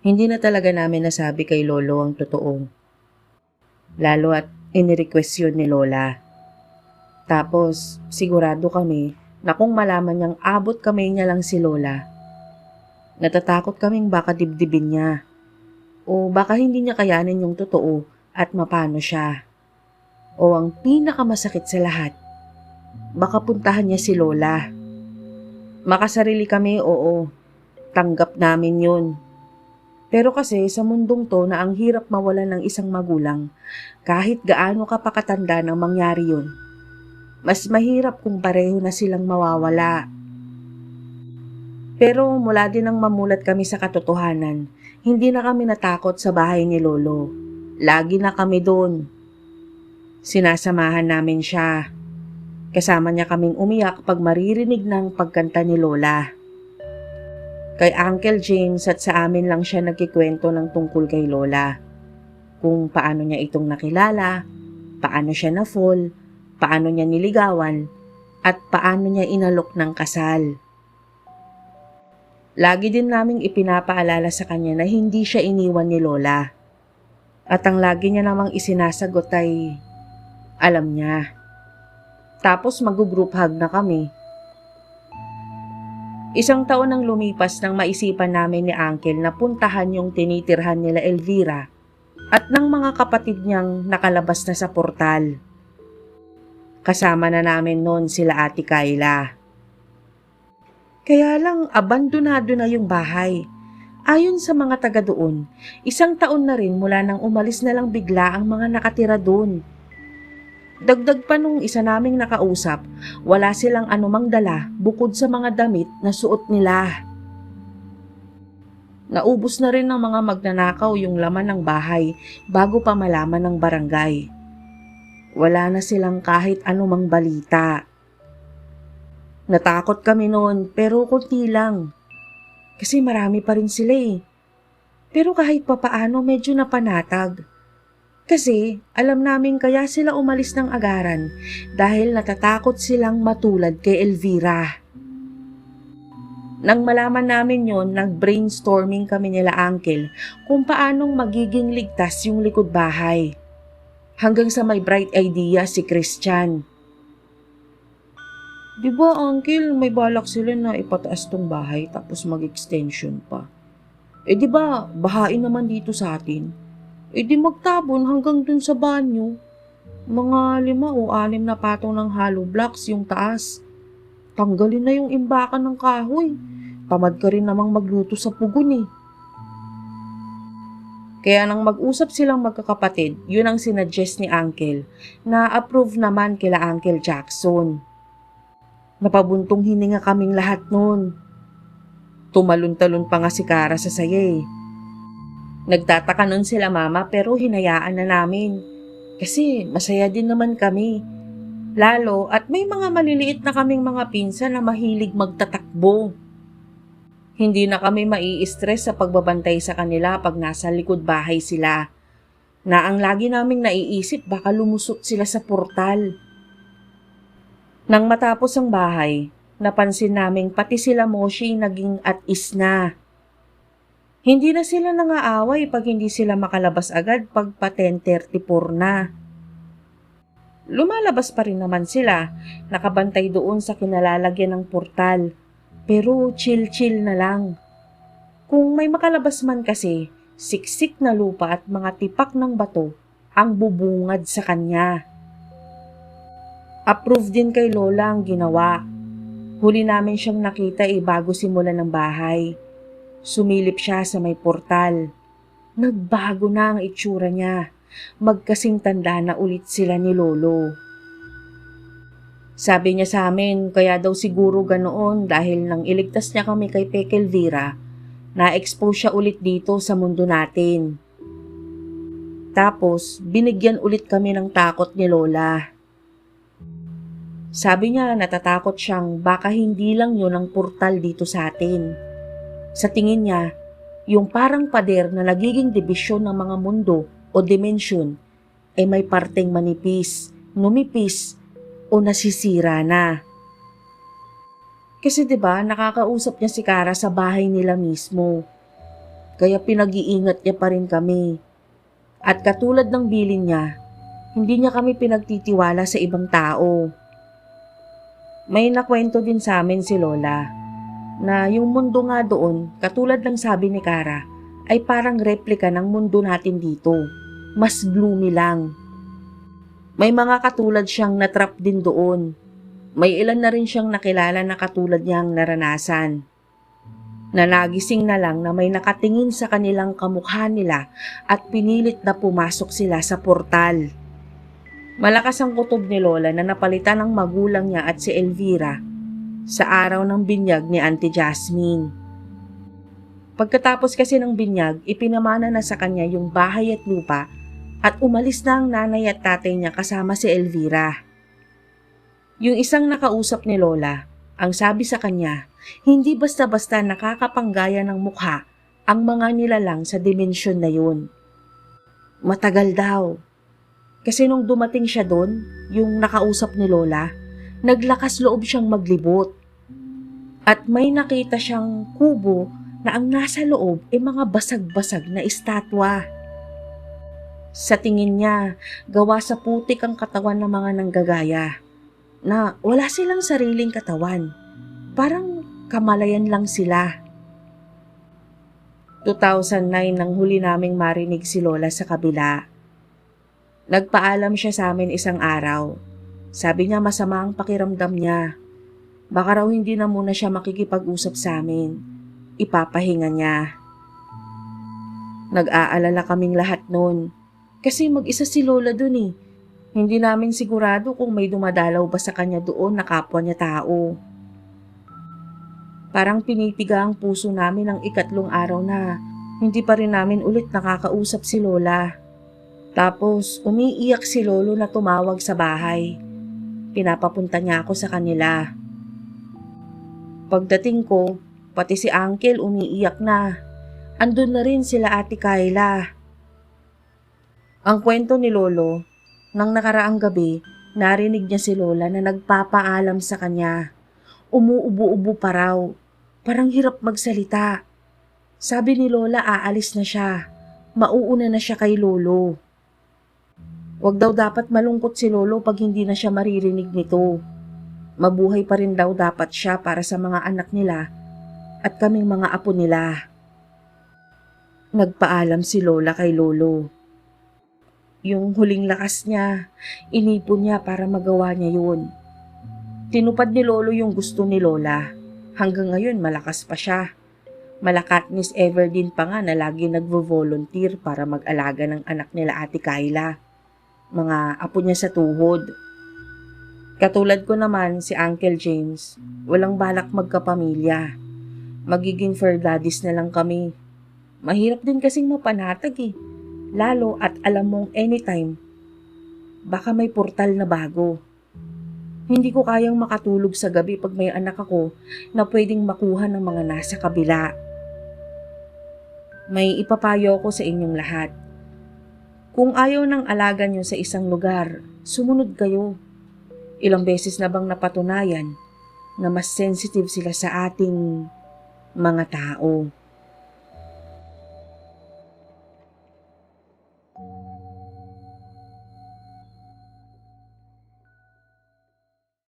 Hindi na talaga namin nasabi kay Lolo ang totoo. Lalo at inirequest yun ni Lola. Tapos, sigurado kami na kung malaman niyang abot kamay niya lang si Lola, natatakot kaming baka dibdibin niya o baka hindi niya kayanin yung totoo at mapano siya. O ang pinakamasakit sa lahat, baka puntahan niya si Lola. Makasarili kami, oo, tanggap namin yun. Pero kasi sa mundong to na ang hirap mawalan ng isang magulang, kahit gaano ka pakatanda nang mangyari yun, mas mahirap kung pareho na silang mawawala. Pero mula din nang mamulat kami sa katotohanan, hindi na kami natakot sa bahay ni Lolo. Lagi na kami doon. Sinasamahan namin siya. Kasama niya kaming umiyak pag maririnig ng pagkanta ni Lola. Kay Uncle James at sa amin lang siya nagkikwento ng tungkol kay Lola. Kung paano niya itong nakilala, paano siya na-fall, paano niya niligawan, at paano niya inalok ng kasal. Lagi din naming ipinapaalala sa kanya na hindi siya iniwan ni Lola. At ang lagi niya namang isinasagot ay, alam niya. Tapos mag-group hug na kami. Isang taon nang lumipas nang maisipan namin ni Uncle na puntahan yung tinitirhan nila Elvira at ng mga kapatid niyang nakalabas na sa portal. Kasama na namin noon sila Ate Kayla. Kaya lang abandonado na yung bahay. Ayon sa mga taga doon, isang taon na rin mula nang umalis na lang bigla ang mga nakatira doon. Dagdag pa nung isa naming nakausap, wala silang anumang dala bukod sa mga damit na suot nila. Naubos na rin ng mga magnanakaw yung laman ng bahay bago pa malaman ng barangay. Wala na silang kahit anumang balita. Natakot kami noon pero kunti lang. Kasi marami pa rin sila eh. Pero kahit papaano medyo napanatag. Kasi alam namin kaya sila umalis ng agaran dahil natatakot silang matulad kay Elvira. Nang malaman namin yon, nag-brainstorming kami nila Uncle kung paanong magiging ligtas yung likod bahay. Hanggang sa may bright idea si Christian. Di ba Uncle, may balak sila na ipataas tong bahay tapos mag-extension pa. Di ba bahain naman dito sa atin? Di magtabon hanggang dun sa banyo. Mga 5 o 6 na patong ng hollow blocks yung taas. Tanggalin na yung imbakan ng kahoy. Tamad ka rin namang magluto sa pugon eh. Kaya nang mag-usap silang magkakapatid, yun ang sinuggest ni Uncle na approve naman kila Uncle Jackson. Napabuntong hininga kaming lahat noon. Tumalon-talon pa nga si Kara sa saya eh. Nagtataka nun sila mama pero hinayaan na namin. Kasi masaya din naman kami. Lalo at may mga maliliit na kaming mga pinsan na mahilig magtatakbo. Hindi na kami mai-stress sa pagbabantay sa kanila pag nasa likod bahay sila. Na ang lagi naming naiisip baka lumusot sila sa portal. Nang matapos ang bahay, napansin naming pati sila Moshi naging at is na. Hindi na sila nangaaway pag hindi sila makalabas agad pag pa 10:34 na. Lumalabas pa rin naman sila, nakabantay doon sa kinalalagyan ng portal. Pero chill-chill na lang. Kung may makalabas man kasi, siksik na lupa at mga tipak ng bato ang bubungad sa kanya. Approve din kay Lola ang ginawa. Huli namin siyang nakita bago simulan ng bahay. Sumilip siya sa may portal. Nagbago na ang itsura niya. Magkasing tanda na ulit sila ni Lolo. Sabi niya sa amin, kaya daw siguro ganoon dahil nang iligtas niya kami kay Peke Elvira, na-expose siya ulit dito sa mundo natin. Tapos, binigyan ulit kami ng takot ni Lola. Sabi niya natatakot siyang baka hindi lang yun ang portal dito sa atin. Sa tingin niya, yung parang pader na nagiging dibisyon ng mga mundo o dimensyon ay may parteng manipis, numipis o nasisira na. Kasi 'di ba nakakausap niya si Kara sa bahay nila mismo. kaya pinag-iingat niya pa rin kami. At katulad ng bilin niya, hindi niya kami pinagtitiwala sa ibang tao. May nakwento din sa amin si Lola na yung mundo nga doon, katulad ng sabi ni Kara, ay parang replika ng mundo natin dito. Mas gloomy lang. May mga katulad siyang natrap din doon. May ilan na rin siyang nakilala na katulad niyang naranasan. Na nagising na lang na may nakatingin sa kanilang kamukha nila at pinilit na pumasok sila sa portal. Malakas ang kutob ni Lola na napalitan ng magulang niya at si Elvira sa araw ng binyag ni Auntie Jasmine. Pagkatapos kasi ng binyag, ipinamana na sa kanya yung bahay at lupa at umalis na ang nanay at tatay niya kasama si Elvira. Yung isang nakausap ni Lola, ang sabi sa kanya, hindi basta-basta nakakapanggaya ng mukha ang mga nilalang sa dimensyon na yun. Matagal daw. Kasi nung dumating siya doon, yung nakausap ni Lola, naglakas loob siyang maglibot. At may nakita siyang kubo na ang nasa loob ay mga basag-basag na estatwa. Sa tingin niya, gawa sa putik ang katawan ng mga nanggagaya na wala silang sariling katawan. Parang kamalayan lang sila. 2009 nang huli naming marinig si Lola sa kabila. Nagpaalam siya sa amin isang araw. Sabi niya masama ang pakiramdam niya. Baka raw hindi na muna siya makikipag-usap sa amin. Ipapahinga niya. Nag-aalala kaming lahat noon. Kasi mag-isa si Lola dun eh. Hindi namin sigurado kung may dumadalaw ba sa kanya doon na kapwa niya tao. Parang pinipiga ang puso namin ang ikatlong araw na hindi pa rin namin ulit nakakausap si Lola. Tapos umiiyak si Lolo na tumawag sa bahay. Pinapapunta niya ako sa kanila. Pagdating ko, pati si Uncle umiiyak na. Andun na rin sila Ate Kayla. Ang kwento ni Lolo, nang nakaraang gabi, narinig niya si Lola na nagpapaalam sa kanya. Umuubo-ubo pa raw. Parang hirap magsalita. Sabi ni Lola aalis na siya. Mauuna na siya kay Lolo. Huwag daw dapat malungkot si Lolo pag hindi na siya maririnig nito. Mabuhay pa rin daw dapat siya para sa mga anak nila at kaming mga apo nila. Nagpaalam si Lola kay Lolo. Yung huling lakas niya, inipon niya para magawa niya yun. Tinupad ni Lolo yung gusto ni Lola. Hanggang ngayon malakas pa siya. Malakatnis ever din pa nga na lagi nagvo-volunteer para mag-alaga ng anak nila Ate Kayla. Mga apo niya sa tuhod. Katulad ko naman si Uncle James, walang balak magkapamilya. Magiging fur daddies na lang kami. Mahirap din kasing mapanatag eh. Lalo at alam mong anytime, baka may portal na bago. Hindi ko kayang makatulog sa gabi pag may anak ako na pwedeng makuha ng mga nasa kabila. May ipapayo ko sa inyong lahat. Kung ayaw ng alaga nyo sa isang lugar, sumunod kayo. Ilang beses na bang napatunayan na mas sensitive sila sa ating mga tao?